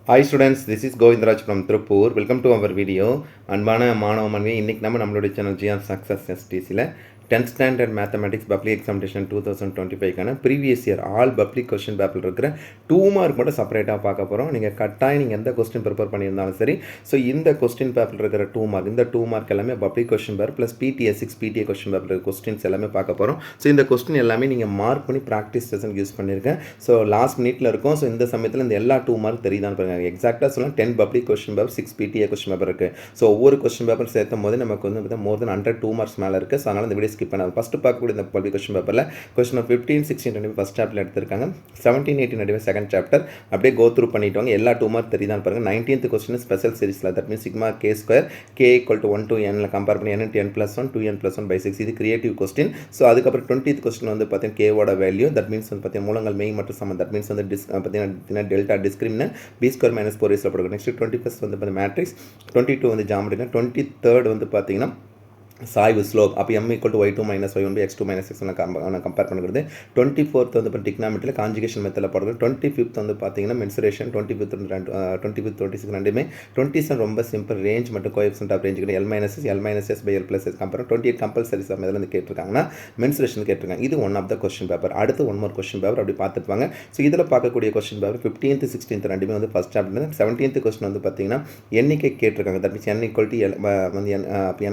Hi students, this is Govindraj from Tripur. Welcome to our video. அன்பான மாணவ மாணவி, இன்னைக்கு நம்மளுடைய சேனல் ஜிஆர் சக்ஸஸ் எஸ்டிசியில் 10th standard mathematics public examination 2025க்கான previous year all public question paper இருக்கிற 2 mark மட்டும் செப்பரேட்டாக பார்க்க போகிறோம். நீங்கள் கட்டாயம் நீங்கள் எந்த கொஸ்டின் ப்ரிப்பேர் பண்ணியிருந்தாலும் சரி, ஸோ இந்த கொஸ்டின் பேப்பர் இருக்கிற 2 மார்க், இந்த 2 மார்க் எல்லாமே public question paper plus PTA6 PTA question paper questions எல்லாமே பார்க்க போகிறோம். ஸோ இந்த கொஸ்டின் எல்லாமே நீங்கள் மார்க் பண்ணி ப்ராக்டிஸ் செஷன் யூஸ் பண்ணியிருக்கேன். ஸோ லாஸ்ட் மினிட்ல இருக்கும். ஸோ இந்த சமயத்தில் இந்த எல்லா 2 மார்க் தெரியுதான்னு பாருங்கள். எக்ஸாக்டாக சொல்லலாம் 10 public question paper 6 PTA question paper இருக்குது. ஸோ ஒவ்வொரு கொஸ்டின் பேப்பர் சேர்த்தும் போது நமக்கு வந்து மோர் தென் 100 2 மார்க்ஸ் மேலே இருக்குது. ஸோ அதனால் இந்த வீடியோ ஸ்கிப் பண்ணாது. ஃபஸ்ட்டு பார்க்கக்கூடிய இந்த பப்ளிக் கொஸ்டின் பேப்பரில் கொஸ்டின் 15, 16 ஃபஸ்ட் சாப்டர் எடுத்திருக்காங்க. 17, 18 செகண்ட் சாப்டர் அப்படியே கோ த்ரூ பண்ணிட்டோங்க. எல்லா 2 மார்க் தெரியுதான்னு பாருங்கள். 19th கொஸ்டின் ஸ்பெஷல் சீரிஸில், that means sigma K square k = 1 to n compare பண்ணி n × n + 1 2n + 1/6 இது கிரியேட்டிவ் கொஸ்டின். ஸோ அதுக்கப்புறம் 20th கொஸ்டின் வந்து பார்த்தீங்கன்னா கேவோட வேல்யூ, தட் மீன்ஸ் வந்து பார்த்தீங்கன்னா மூலங்கள் மெய் மற்றும் சமம், தட் மீன்ஸ் வந்து பார்த்தீங்கன்னா டெல்டா டிஸ்கிரிமினன்ட் b² - 4 போடுங்க. நெக்ஸ்ட் 21st வந்து பார்த்தீங்கன்னா மேட்ரிக்ஸ், 22 வந்து ஜாமெட்ரினா, 23rd வந்து பார்த்தீங்கன்னா சாய்வு ஸ்லோப். அப்போ m = y2 - y1 x2 - x1 compare பண்ணுறது. 24th வந்து இப்போ டிக்னாமெட்ரியில் கான்ஜுகேஷன் மெத்தடில் போடுறது. 25th வந்து பார்த்தீங்கன்னா மென்சுரேஷன். 25th 26 ரெண்டுமே. 27 ரொம்ப சிம்பிள், ரேஞ்ச் மற்றும் coefficient of range L - S L - S / L + S compare. 28 compulsory sum இதில் வந்து கேட்டிருக்காங்கன்னா மென்சுரேஷன் கேட்டிருக்காங்க. இது one of the question paper. அடுத்து ஒன் மோர் கொஸ்டின் பேப்பர் அப்படி பார்த்துட்டு வாங்க. ஸோ இதில் பார்க்கக்கூடிய கொஸ்டின் பேப்பர் 15th 16th ரெண்டுமே வந்து ஃபஸ்ட் சாப்டர். 17th கொஸ்டின் வந்து பார்த்தீங்கன்னா எண்ணிக்கை கேட்டிருக்காங்க. தட் மீன்ஸ் n = L வந்து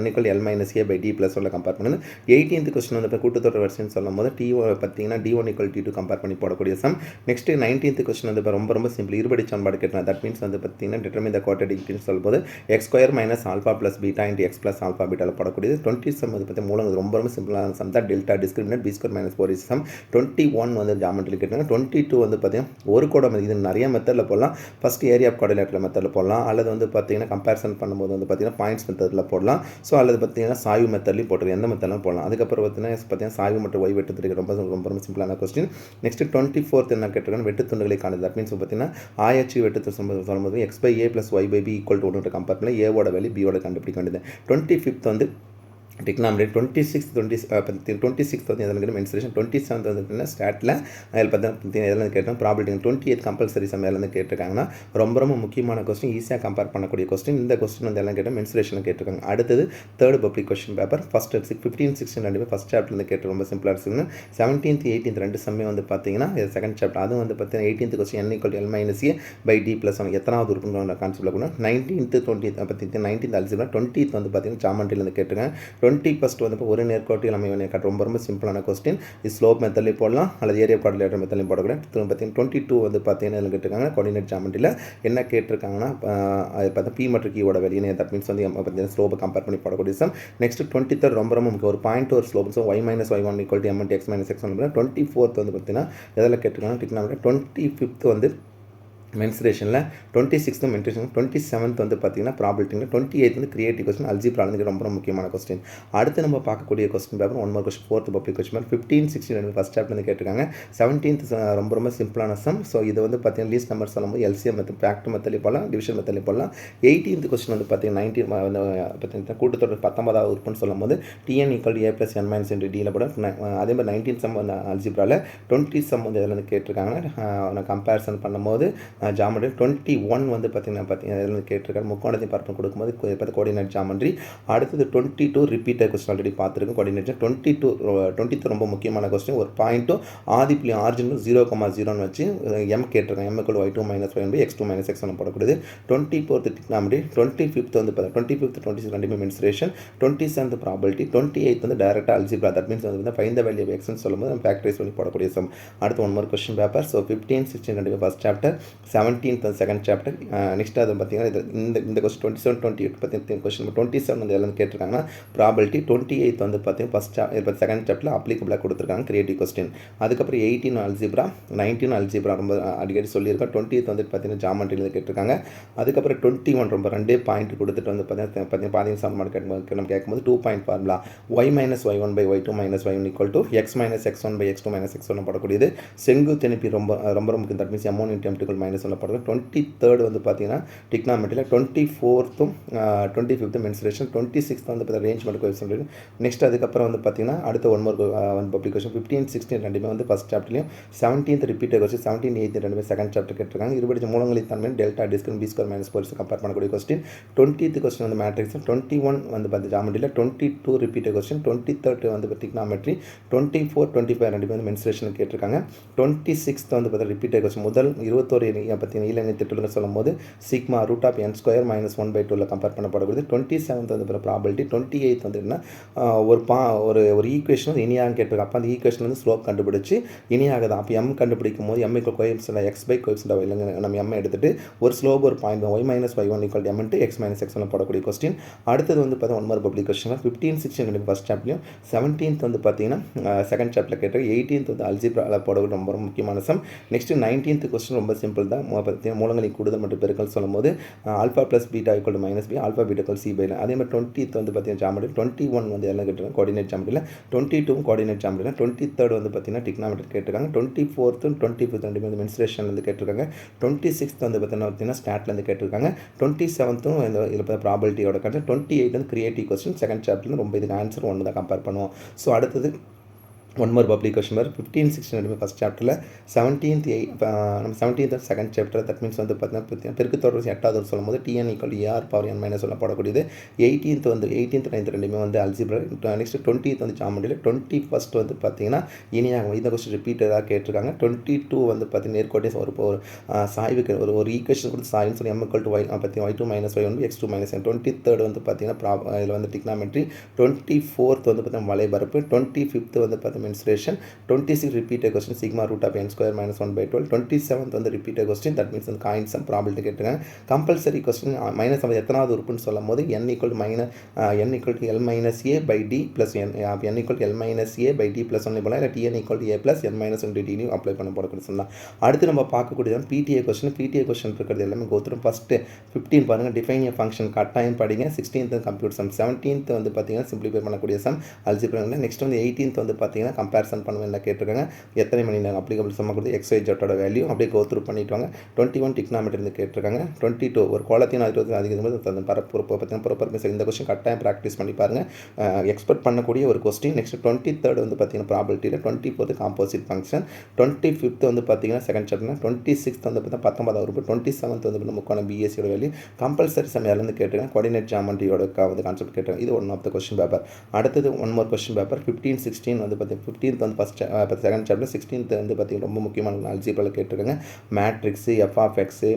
n = L - A/D + 1 கம்பேர் பண்ணுது. 18th கொஸ்டின் வந்து கூட்டுத்தொடர் வரிசைன்னு சொல்லும் போது T பார்த்தீங்கன்னா D1 = T2 கம்பேர் பண்ணி போடக்கூடிய சம். நெக்ஸ்ட் 19th கொஸ்டின் வந்து ரொம்ப சிம்பிள், இருபடி சமன்பாடு கேட்டாங்க. தட் மீன்ஸ் வந்து பார்த்தீங்கன்னா டிட்டர்மின் த குவாட்ரேட்டிக்னு சொல்லும்போது x² - α + β × x + α β போடக்கூடியது. 20 சம் வந்து பார்த்தீங்கன்னா மூலம் ரொம்ப சிம்பிளான சம் தான். Delta discriminant b² - 4 some. 21 வந்து ஜாமெட்ரி கேட்டாங்க. 22 வந்து பார்த்தீங்கன்னா ஒரு கோட இது நிறைய மெத்தடில் போடலாம். ஃபர்ஸ்ட் ஏரியா ஆஃப் குவாட்ரிலேட்டரல் மெத்தடில் போடலாம், அல்லது வந்து பார்த்தீங்கன்னா கம்பேரிசன் பண்ணும்போது வந்து பார்த்தீங்கன்னா பாயிண்ட்ஸ் மெத்தடில் போடலாம். ஸோ அல்லது பார்த்தீங்கன்னா சாய்வு மெத்தட்லையும் போட்டுருக்கு, எந்த மெத்தட்லாம் போடலாம். அதுக்கப்புறம் பார்த்தீங்கன்னா சாய்வு மற்றும் ஒய் வெட்டுத்துறைக்கு ரொம்ப சிம்பிளான கொஸ்டின். நெக்ஸ்ட் 24th என்ன கேட்டிருக்காங்க, வெட்டு துண்டுகளை காணுது. தட் மீன்ஸ் பார்த்தீங்கன்னா ஆயச்சி வெட்டு சொல்லும்போது x/a + y/b = 1 கம்பேர் பண்ணி ஏவோட வேல்யூ பியோட கண்டுபிடிக்க வேண்டியது. 25th வந்து டிக்னாமெட்ரி. 26th வந்து எதில் மென்சுரேஷன். 27th வந்து பார்த்தீங்கன்னா ஸ்டாட்டில் அதில் பார்த்தீங்கன்னா எதில் கேட்டோம் ப்ராபிலிட்டி. 28th கம்பல்சரி சம் எதில் கேட்டிருக்காங்கன்னா ரொம்ப முக்கியமான கொஸ்டின், ஈஸியாக கம்பேர் பண்ணக்கூடிய கொஸ்டின். இந்த கொஸ்டின் வந்து எல்லாம் கேட்டால் மென்சுரேஷனில் கேட்டிருக்காங்க. அடுத்தது third public question paper. First 15, 16 ரெண்டுமே ஃபஸ்ட் சாப்டர்லேருந்து கேட்டு ரொம்ப சிம்பிளாக இருக்குங்க. 17th 18th ரெண்டு சம்மே வந்து பார்த்தீங்கன்னா செகண்ட் சாப்டர். அதுவும் வந்து பார்த்தீங்கன்னா 18th question n = L - A/D + 1 எத்தனாவது உறுப்புங்கிற கான்செப்டில் கூட. 19th 20th பார்த்தீங்கன்னா 19th அல்ஜிப்ரா. 20th வந்து பார்த்தீங்கன்னா ஜாமெட்ரிலேருந்து கேட்டிருக்காங்க. 21st வந்து ஒரு நேர்கோட்டில் அமைவினை காட்டு ரொம்ப சிம்பிளான கொஸ்டின். இது ஸ்லோப் மெத்தட்லையும் போடலாம், அல்லது ஏரியா குவாட்ரிலேட்டர் மெத்தட்லையும் போடக்கூடாது. பார்த்தீங்கன்னா 22 வந்து பார்த்தீங்கன்னா இதில் கேட்டிருக்காங்க கோஆர்டினேட் ஜாமெட்ரியில் என்ன கேட்டிருக்காங்கன்னா அது பார்த்தா பி மற்றும் கியோட வெளியே, தட் மீன்ஸ் வந்து பார்த்தீங்கன்னா ஸ்லோப்பை கம்பேர் பண்ணி போடக்கூடிய சம். நெக்ஸ்ட் 23rd ரொம்ப முக்கியம், ஒரு பாயிண்ட் ஒரு slope. So y - y1 = m × x - x1. 24th வந்து பார்த்தீங்கன்னா எதில் கேட்டிருக்காங்க டிக்னாமெட்ரி. 25th வந்து மென்சுரேஷனில். 26th mensuration. 27th வந்து பார்த்தீங்கன்னா ப்ராபிலிட்டியில். 28th வந்து கிரியேட்டிவ் கொஸ்டின், அல்ஜிப்ராலேருந்து ரொம்ப முக்கியமான கொஸ்டின். அடுத்து நம்ம பார்க்கக்கூடிய question paper one more question, 4th public question paper. 15, 16 first சாப்டர்லேருந்து கேட்டிருக்காங்க. 17th ரொம்ப சிம்பிளான சம். ஸோ இது வந்து பார்த்தீங்கன்னா லீஸ்ட் நம்பர் சொல்லும்போது LCM மெத்தட், ஃபேக்டர் மெத்தட்லையும் போடலாம், டிவிஷன் மெத்தட்லையும் போடலாம். 18th கொஸ்டின் வந்து பார்த்தீங்கன்னா 19 பார்த்தீங்கன்னா கூட்டுத்தொடர் 19வது உறுப்புன்னு சொல்லும்போது TN = A + n - n டியில் போட. அதே மாதிரி 19 சம் வந்து அல்ஜிப்ராவில். 20 சம் வந்து இதில் கேட்டிருக்காங்கன்னா கம்பேரிசன் பண்ணும்போது ஜாமெட்ரி. 21 வந்து பார்த்தீங்கன்னா கேட்டிருக்காரு முக்கோணத்தை பரப்பு கொடுக்கும்போது கோஆர்டினேட் ஜாமெட்ரி. அடுத்தது 22 ரிப்பீட்டட் கொஸ்டின் ஆல்ரெடி பார்த்துருக்கோம் கோஆர்டினேட். 20 ரொம்ப முக்கியமான கொஸ்டின், ஒரு பாயிண்ட்டும் ஆதிப்புள்ளி ஆர்ஜினும் 0,0 வச்சு m கேட்டிருக்காங்க. m = y2 - y1 x2 - x1 போடக்கூடியது. 24th டிக்னாமெட்ரி. 25th வந்து 25th 26 ரெண்டுமே மென்சுரேஷன். 27th probability. 28th வந்து டைரக்டாக அல்ஜிப்ரா, தட் மீன்ஸ் வந்து find the value of x ன்னு சொல்லும்போது நம்ம ஃபேக்டரைஸ் பண்ணி போடக்கூடிய சம். அடுத்து one more question paper. So 15, 16 ரெண்டுமே first chapter. 17th second chapter. Next அது பார்த்தீங்கன்னா இந்த கொஸ்டின் 27, 28 பார்த்தீங்கன்னா கொஸ்டின் 27 வந்து எல்லாம் கேட்டிருக்காங்கன்னா ப்ராபிலிட்டி. 28th வந்து பார்த்தீங்கன்னா செகண்ட் சாப்டரில் அப்ளிகபிளாக கொடுத்துருக்காங்க கிரியேட்டிவ் கொஸ்டின். அதுக்கப்புறம் 18 அல்ஜிப்ரா, 19 அல்ஜிப்ரா ரொம்ப அடிக்கடி சொல்லியிருக்கோம். 20th வந்து பார்த்தீங்கன்னா ஜாமெட்ரியில் கேட்டிருக்காங்க. அதுக்கப்புறம் 21 ரொம்ப ரெண்டே பாயிண்ட் கொடுத்துட்டு வந்து பார்த்தீங்கன்னா பாதியம் சமன்பாடு நம்ம கேட்கும்போது 2 point formula y - y1 / y2 - y1 = x - x1 / x2 - x1 போடக்கூடியது. செங்கு திணிப்பி ரொம்ப முக்கியம். தட் மீன்ஸ் m1 × m2 - சொல்லப்படுறது. 23rd வந்து பார்த்தீங்கன்னா டிக்னாமெட்ரியில், 24th 25th மென்சுரேஷன், 26th வந்து பார்த்தீங்கன்னா ரேஞ்ச்மெண்ட் கோஎஃபிஷியன்ட். நெக்ஸ்ட் அதுக்கப்புறம் வந்து பார்த்தீங்கன்னா அடுத்த ஒன் மார்க் வந்து பப்ளிகேஷன் 15, 16 ரெண்டுமே வந்து ஃபஸ்ட் சாப்டர்லையும், 17th ரிப்பீட்டட் கொஸ்டின், 17, 18 ரெண்டுமே செகண்ட் சாப்டர் கேட்டிருக்காங்க. இருபடி மூலங்களின் தன்மை டெல்டா டிஸ்கன் பி ஸ்கொயர் மைனஸ் 4 கம்பேர் பண்ணக்கூடிய கொஸ்டின். 20th கொஸ்டின் வந்து மேட்ரிக்ஸ், 21 வந்து பார்த்து ஜாமெட்ரியில், 22 ரிப்பீட்டட் கொஸ்டின், 23rd வந்து டிக்னாமெட்ரி, 24, 25 ரெண்டுமே வந்து மென்சுரேஷன் கேட்டிருக்காங்க. 26th வந்து பார்த்தா ரிப்பீட்டட் கொஸ்டின். முதல் 21 பார்த்தீங்கன்னா இலங்கை திட்டுன்னு சொல்லும் போது sigma root of n square minus 1/2 compare பண்ணப்படக்கூடியது. 27th வந்து ப்ராபபிலிட்டி. 28th வந்து என்ன ஒரு ஈக்குவேஷன் இனியாக கேட்டிருக்காங்க. அப்போ அந்த ஈக்குவேஷன் வந்து ஸ்லோப் கண்டுபிடிச்சி இனியாகுது. அப்போ எம் கண்டுபிடிக்கும் போது m equal coefficient x by coefficient இல்லைங்க, நம்ம எம் எடுத்துட்டு ஒரு ஸ்லோப் ஒரு point y minus y 1 equal m into x minus x போடக்கூடிய கொஸ்டின். அடுத்தது வந்து பார்த்தா one mark public question 15, 16 first சாப்டர்லையும், 17th வந்து பார்த்தீங்கன்னா செகண்ட் சாப்டரில் கேட்டிருக்காங்க. 18th வந்து அல்ஜிப்ராவில் போடக்கூடிய ரொம்ப முக்கியமான சம். நெக்ஸ்ட்டு 19th கொஸ்டின் ரொம்ப சிம்பிள் தான். மூலங்களின் கூடுதல் மற்றும் பெருக்கல் சொல்லும் போது alpha plus beta equal minus b, alpha beta equal c by. அதே மாதிரி 20th வந்து பார்த்தீங்கன்னா ஜாமெட்ரி, 21 வந்து எல்லாம் கேட்டிருக்காங்க கோஆர்டினேட் ஜாமெட்ரியில், 22 கோஆர்டினேட் ஜாமெட்ரியில், 23rd வந்து பார்த்தீங்கன்னா டிக்னாமெட்ரி கேட்டிருக்காங்க. 24th 25th ரெண்டுமே வந்து மென்சுரேஷன் வந்து கேட்டிருக்காங்க. 26th வந்து பார்த்தீங்கன்னா ஸ்டாட்லேருந்து கேட்டிருக்காங்க. 27th இதில் ப்ராபபிலிட்டியோட கண்டு. 28 வந்து கிரியேட்டிவ் கொஸ்டின் செகண்ட் சாப்டர்லேருந்து ரொம்ப இதுக்கு ஆன்சர் ஒன்று தான் கம்பேர் பண்ணுவோம். ஸோ அடுத்தது ஒன் மோர் பப்ளிக் கொஸ்டின் மாதிரி 15, 16 ரெண்டுமே ஃபஸ்ட் சாப்டரில், 17th நம்ம 17th second chapter. That means வந்து பார்த்தீங்கன்னா பெருக்கு தொடர்ச்சி 8வது சொல்லும் போது TN equal a r power n minus சொல்ல போடக்கூடியது. 18th 9th ரெண்டுமே வந்து அல்ஜிப்ரா. நெக்ஸ்ட் 20th வந்து ஜாமெட்ரியில், 21st வந்து பார்த்தீங்கன்னா இனியாகும். இந்த கொஸ்டின் ரிப்பீட்டடாக கேட்டிருக்காங்க. 22 வந்து பார்த்தீங்கன்னா நேர்கோட்டை ஒரு சாய்வுக்கு ஒரு ஈக்குவேஷன் கொடுத்து சாய்னு சொல்லி எம் ஈக்குவல் டு ஒய் பார்த்தீங்கன்னா y2 minus y1 x2 minus. 23rd வந்து பார்த்தீங்கன்னா இதில் வந்து டிக்னாமெட்ரி. 24th வந்து பார்த்தீங்கன்னா வலைபரப்பு. 25th வந்து பார்த்தீங்கன்னா mensuration. 26 repeated question sigma root of n square minus 1/12. 27th வந்து ரிப்பீட்டட் கொஸ்டின். தட் மீன்ஸ் வந்து காயின் சம் ப்ராபபிலிட்டி கேட்டிருக்காங்க. கம்பல்சரி கொஸ்டின் மைனஸ் நம்ம எத்தனாவது உறுப்புன்னு சொல்லும் போது n equal to l minus a by d plus n equal to l minus a by d plus 1 போல, இல்லை t n equal to a plus n minus 1 டியும் apply பண்ண போட கொஸ்டின் தான். அடுத்து நம்ம பார்க்கக்கூடியது பிடிஏ கொஸ்டின். பிடிஏ கொஸ்டின் இருக்கிறது எல்லாமே கோத்துரும். ஃபஸ்ட்டு 15 பாருங்கள், டிஃபைன் ஏ ஃபங்க்ஷன் கட்டாயம் படிங்க. 16th computer some. 17th வந்து பார்த்தீங்கன்னா சிம்பிளிஃபை பண்ணக்கூடிய சம் அல்ஜிப்ரா. நெக்ஸ்ட் வந்து 18th வந்து பார்த்தீங்கன்னா கம்பேரிசன் பண்ணுவேன் கேட்டிருக்காங்க. எத்தனை மணி நேரம் அப்ளிகபிள் சம்ம கொடுத்து எக்ஸை ஜெட்டோட வேல்யூ அப்படியே கோத்ரூ பண்ணிட்டுவாங்க. 21 டிக்னாமெட்ரி இருந்து கேட்டிருக்காங்க. 22 ஒரு குவாலத்தையும் அதிகமாக பரப்பு. இந்த கொஸ்டின் கட்டாயம் ப்ராக்டிஸ் பண்ணி பாருங்கள். எக்ஸ்பெக்ட் பண்ணக்கூடிய ஒரு கொஸ்டின். நெக்ஸ்ட் 23rd வந்து பார்த்தீங்கன்னா ப்ராபபிலிட்டியில், 24th காம்போசிட் ஃபங்க்ஷன், 25th வந்து பார்த்தீங்கன்னா செகண்ட் சாப்டர், 26th வந்து பார்த்தீங்கன்னா 19வது உறுப்பு, 27th வந்து முக்கான பிஎஸ்சியோட வேல்யூ. கம்பல்சரி சமையலேருந்து கேட்டிருக்காங்க. கோஆர்டினேட் ஜாமெட்ரியோட வந்து கான்செப்ட் கேட்டிருக்காங்க. இது one of the question paper. அடுத்தது ஒன் மோர் கொஸ்டின் பேப்பர் 15, 16 வந்து பார்த்தீங்கன்னா 15th வந்து ஃபஸ்ட் செகண்ட் சாப்டர், 16th வந்து பார்த்தீங்கன்னா ரொம்ப முக்கியமான அல்ஜிப்ராவில் கேட்டிருக்காங்க. மேட்ரிக்ஸு, எஃப் ஆஃப் எக்ஸு,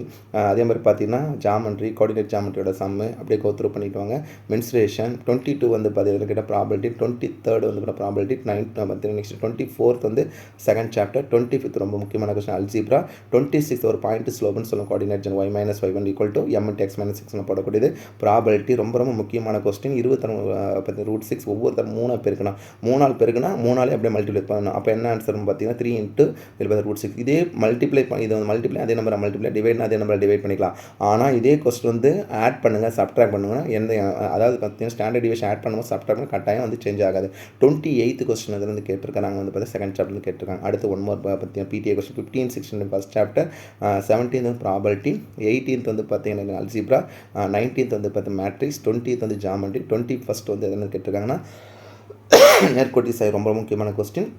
அதே மாதிரி பார்த்தீங்கன்னா ஜாமெட்ரி, கோஆர்டினேட் ஜாமெட்ரியோட சம்மு அப்படியே கோத்ரூ பண்ணிட்டு வாங்க. மென்சுரேஷன் 22 வந்து பார்த்தீங்கன்னா கிட்ட ப்ராபபிலிட்டி. 23rd வந்து ப்ராபபிலிட்டி. 9th நெக்ஸ்ட் 24th வந்து செகண்ட் சாப்டர். 25th ரொம்ப முக்கியமான கொஸ்டின் அல்ஜிப்ரா. 26th ஒரு பாயிண்ட் ஸ்லோப்னு சொல்லும் கோஆர்டினேட் ஜன் y minus y1 equal to m into x minus 6 போடக்கூடியது. ப்ராபபிலிட்டி ரொம்ப முக்கியமான கொஸ்டின். 20 ரூட் 6 ஒவ்வொருத்தர் 3 பெருக்கணும். 3 பெருக்குனா 3 அப்படியே மல்டிப்ளை பண்ணணும். அப்போ என்ன ஆன்சர்னு பார்த்தீங்கன்னா 3 இன்ட்டு ரூட் 6. இதே மல்டிப்ளை இது வந்து மல்டிப்ளை அதே நம்பரை மல்டிப்ளை, டிவைட்னா அதே நம்பரை டிவைட் பண்ணிக்கலாம். ஆனால் இதே கொஸ்டின் வந்து ஆட் பண்ணுங்கள், சப்ட்ராக்ட் பண்ணுங்கன்னா அதாவது பார்த்தீங்கன்னா ஸ்டாண்டர்ட் டிவிஷன் ஆட் பண்ணும்போது சப்ட்ராக்ட் பண்ண கட்டாயம் வந்து சேஞ்ச் ஆகாது. 28th கொஸ்டின் அதில் வந்து கேட்டிருக்காங்க. வந்து பார்த்தீங்கன்னா செகண்ட் சாப்டர் கேட்டிருக்காங்க. அடுத்து ஒன் மோர் பார்த்தீங்கன்னா PTA question 15, 16 first chapter. 17th வந்து ப்ராபபிலிட்டி. 18th வந்து பார்த்தீங்கன்னா அல்ஜிப்ரா. 19th வந்து பார்த்தீங்கன்னா மேட்ரிக்ஸ். 20th வந்து ஜாமெட்ரி. 21st வந்து எதுன்னு கேட்டிருக்காங்கன்னா நேர்கோட்டி சாய் ரொம்ப முக்கியமான கொஸ்டின்.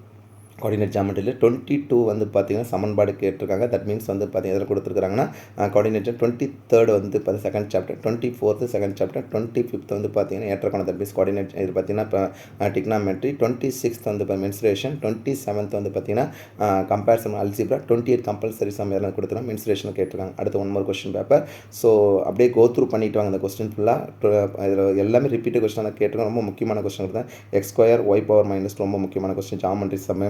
கோஆர்டினேட் ஜாமெட்ரியில் 22 வந்து பார்த்தீங்கன்னா சமன்பாடு கேட்டிருக்காங்க. தட் மீன்ஸ் வந்து பார்த்தீங்கன்னா எதில் கொடுத்துருக்காங்கன்னா கோஆர்டினேட் 23rd வந்து பார்த்தீங்கன்னா second chapter, 24th second chapter, 25th வந்து பார்த்தீங்கன்னா ஏற்றக்கான தட் மீன்ஸ் கோஆர்டினேட் இது பார்த்தீங்கன்னா இப்போ டிக்னாமெட்ரி, 26th வந்து இப்போ மென்சுரேஷன், 27th வந்து பார்த்தீங்கன்னா கம்பேரிசன் அல்ஜிப்ரா, 28 கம்பல்சரி சம் எல்லாம் கொடுத்துருக்காங்க. மென்சுரேஷன் கேட்டிருக்காங்க. அடுத்து one more question paper. So அப்படியே கோத்ரூ பண்ணிட்டு வாங்க. இந்த கொஸ்டின் ஃபுல்லாக இதில் எல்லாமே ரிப்பீட்டட் கொஸ்டின் கேட்டிருக்காங்க. ரொம்ப முக்கியமான கொஸ்டின் தான். X square y power minus ரொம்ப முக்கியமான கொஸ்டின். Geometry some.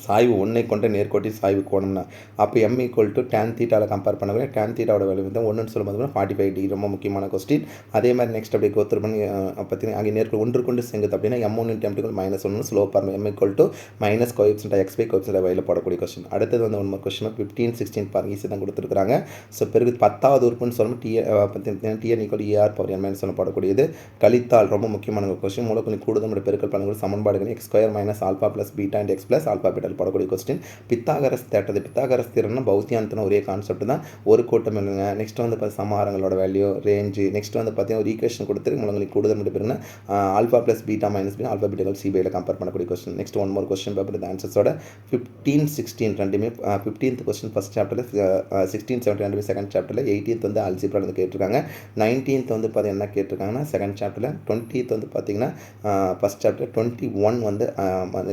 சாய்வு ஒன்றை கொண்ட நேர்கோட்டி சாய்வு கோணம்னா அப்போ m ஈக்குவல் டு tan தீட்டாவில் கம்பேர் பண்ணவே tan தீட்டாவோட வேல்யூ வந்து 1ன்னு சொல்லும்போது 45 டிகிரி ரொம்ப முக்கியமான கொஸ்டின். அதே மாதிரி நெக்ஸ்ட் அப்படியே கோத்ரூ பண்ணி பார்த்தீங்கன்னா அங்கே நேர்கோள் ஒன்று கொண்டு செங்குது அப்படின்னா m1 × m2 -1 ஸ்லோப் பாருங்க. m equal to minus coefficient x by coefficient y போடக்கூடிய கொஸ்டின். அடுத்தது வந்து ஒன் கொஸ்டின் 15, 16 பாருங்க ஈஸி தான் கொடுத்துருக்காங்க. ஸோ பிறகு 10வது உறுப்புன்னு சொல்லும்போது t n equal a r power n minus 1 போடக்கூடியது. கழித்தால் ரொம்ப முக்கியமான கொஸ்டின். மூலக்கொல்லி கூடுதல் பெருக்கல் பண்ணக்கூடிய சமன்பாடுகள் x² minus alpha plus beta int x plus alpha capital போடக்கூடிய கொஸ்டின். பித்தாகரஸ் தேட்டது பித்தாகரஸ் தியரம்னா பௌத்தியாந்தன ஒரே கான்செப்ட் தான். ஒரு கூட்டம் இல்லைங்க. நெக்ஸ்ட் வந்து சமாரங்களோட வேல்யூ ரேஞ்சு. நெக்ஸ்ட் வந்து பார்த்தீங்கன்னா ஒரு ஈக்குவேஷன் கொடுத்து உங்களுக்கு கூடுதல் மட்டும் பேருங்கன்னா alpha plus beta minus beta alpha beta சிபிஐயில் கம்பேர் பண்ணக்கூடிய question. Next one more question paper இந்த ஆன்சர்ஸோட 15, 16 ரெண்டுமே 15th கொஸ்டின் ஃபஸ்ட் சாப்டரில், 16, 17 ரெண்டுமே செகண்ட் சாப்டரில், 18th வந்து அல்ஜிப்ரா வந்து கேட்டிருக்காங்க. 19th வந்து பார்த்தீங்கன்னா என்ன கேட்டிருக்காங்கன்னா செகண்ட் சாப்டரில், 20th வந்து பார்த்தீங்கன்னா ஃபஸ்ட் சாப்டர், 21 வந்து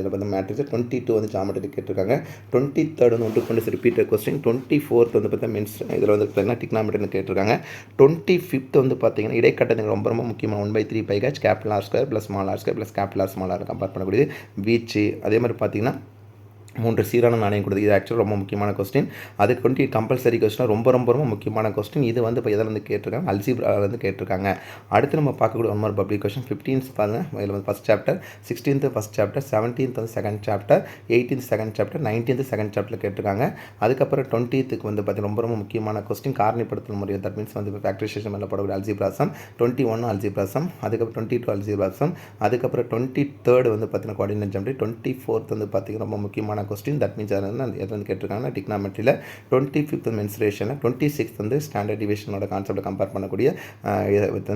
இதில் வந்து மேட்ரிக்ஸ், 22 வந்து ஜாமெட்ரி கேட்டிருக்காங்க. 23rd வந்து 1 ரிப்பீட்டட் கொஸ்டின். 24th வந்து பார்த்தீங்கன்னா மீன்ஸ் இதில் வந்து பார்த்தீங்கன்னா டிக்னாமெட்ரின்னு கேட்டிருக்காங்க. 25th வந்து பார்த்தீங்கன்னா இடைக்கட்டத்துக்கு ரொம்ப ரொம்ப முக்கியமாக 1/3 பைகாச் capital r square plus small r square plus capital r small r compare பண்ணக்கூடியது. வீச்சு அதே மாதிரி பார்த்தீங்கன்னா 3 சீரான நாணயம் கொடுத்து இது ஆக்சுவலாக ரொம்ப முக்கியமான கொஸ்டின். அது 20 கம்பல்சரி கொஸ்டின், ரொம்ப ரொம்ப ரொம்ப முக்கியமான கொஸ்டின். இது வந்து இப்போ எதில் வந்து கேட்டிருக்காங்க, அல்ஜிப்ராலேருந்து கேட்டிருக்காங்க. அடுத்து நம்ம பார்க்கக்கூடிய one more public question. 15th பாருங்கள், இதில் வந்து first chapter, 16th first chapter, 17th வந்து second chapter, 18th second chapter, 19th second chapter கேட்டிருக்காங்க. அதுக்கப்புறம் 20th வந்து பார்த்தீங்கன்னா ரொம்ப ரொம்ப முக்கியமான கொஸ்டின் காரணிப்படுத்தல் முறை. தட் மீன்ஸ் வந்து ஃபேக்டரைசேஷன் மேலே போடக்கூடிய அல்ஜிப்ராசம். 21 அல்ஜிப்ராசம், அதுக்கப்புறம் 22 அல்ஜிப்ராசம், அதுக்கப்புறம் 23rd வந்து பார்த்தீங்கன்னா கோஆர்டினேட் ஜாமெட்ரி, 24th வந்து பார்த்தீங்கன்னா ரொம்ப முக்கியமான கொஸ்டின். தட் மீன்ஸ் எது வந்து கேட்டிருக்காங்கன்னா டிக்னாமெட்ரியில். 25th மென்சுரேஷன், 26th வந்து ஸ்டாண்டர்ட் டிவிஷனோட கான்செப்டை கம்பேர் பண்ணக்கூடிய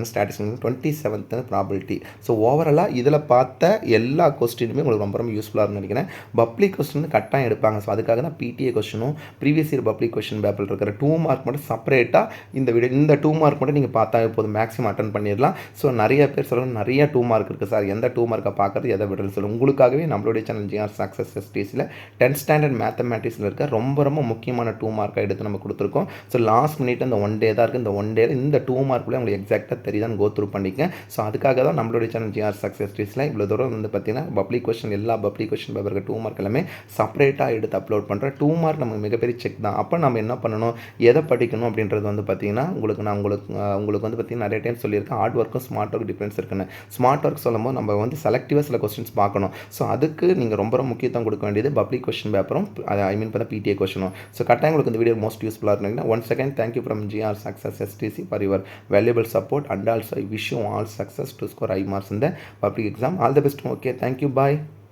ஸ்டாட்டிஸ்டிக்ஸ், 27th ப்ராபிலிட்டி. ஸோ ஓவராலாக இதில் பார்த்த எல்லா கொஸ்டினுமே உங்களுக்கு ரொம்ப ரொம்ப யூஸ்ஃபுல்லாக இருக்குன்னு நினைக்கிறேன். பப்ளிக் கொஸ்டின் கட்டாயம் எடுப்பாங்க. ஸோ அதுக்காக தான் பிடிஏ கொஸ்டினும் previous year public question paper இருக்கிற 2 மார்க் மட்டும் செப்பரேட்டாக இந்த 2 மார்க் மட்டும் நீங்கள் பார்த்தாவே போதும், மேக்ஸிமம் அட்டன் பண்ணிடலாம். ஸோ நிறைய பேர் சொல்லணும் நிறைய 2 மார்க் இருக்குது சார், எந்த 2 மார்க்கை பார்க்குறது எதை விடுறது சொல்லணும். உங்களுக்காகவே நம்மளுடைய சேனல் ஜிஆர் சக்ஸஸ் எஸ்டிசியில் 10th ஸ்டாண்டர்ட் மேத்தமேட்டிக்ஸில் இருக்க ரொம்ப ரொம்ப முக்கியமான 2 மார்க்கை எடுத்து நம்ம கொடுத்துருக்கோம். ஸோ லாஸ்ட் மினிட் இந்த 1 டே தான் இருக்குது. இந்த 1 டேயில் இந்த 2 மார்க்குள்ளே உங்களுக்கு எக்ஸாக்டாக தெரியுதான்னு கோ த்ரூ பண்ணிக்க. ஸோ அதுக்காக தான் நம்மளுடைய சேனல் ஜிஆர் சக்ஸஸ் எஸ்டிஸில் இவ்வளோ தூரம் வந்து பார்த்தீங்கன்னா பப்ளிக் கொஸ்டின் எல்லா பப்ளிக் கொஸ்டின் பேப்பருக்கு 2 மார்க் எல்லாமே செப்பரேட்டாக எடுத்து அப்லோட் பண்ணுறேன். 2 மார்க் நமக்கு மிகப்பெரிய செக் தான். அப்போ நம்ம என்ன பண்ணணும், எதை படிக்கணும் அப்படின்றது வந்து பார்த்தீங்கன்னா உங்களுக்கு வந்து பார்த்தீங்கன்னா நிறைய டைம் சொல்லியிருக்கேன், ஹார்ட் ஒர்க்கும் ஸ்மார்ட் ஒர்க் டிஃப்ரென்ஸ் இருக்குன்னு. ஸ்மார்ட் ஒர்க் சொல்லும்போது நம்ம வந்து செலக்டிவாக சில கொஸ்டின்ஸ் பார்க்கணும். ஸோ அதுக்கு நீங்கள் ரொம்ப ரொம்ப முக்கியத்துவம் கொடுக்க வேண்டியது பப்ளிக் கொஸ்டின் பேப்பரும் ஐ மீன் பார்த்தா பிடிஏ கொஸ்டினும். ஸோ கட்டாயம் உங்களுக்கு இந்த வீடியோ மோஸ்ட் யூஸ்ஃபுல்லாக இருந்தீங்கன்னா once again thank you from GR success STC for your valuable support and also I wish you all success to score high marks in the public exam. All the best. Okay, thank you. Bye.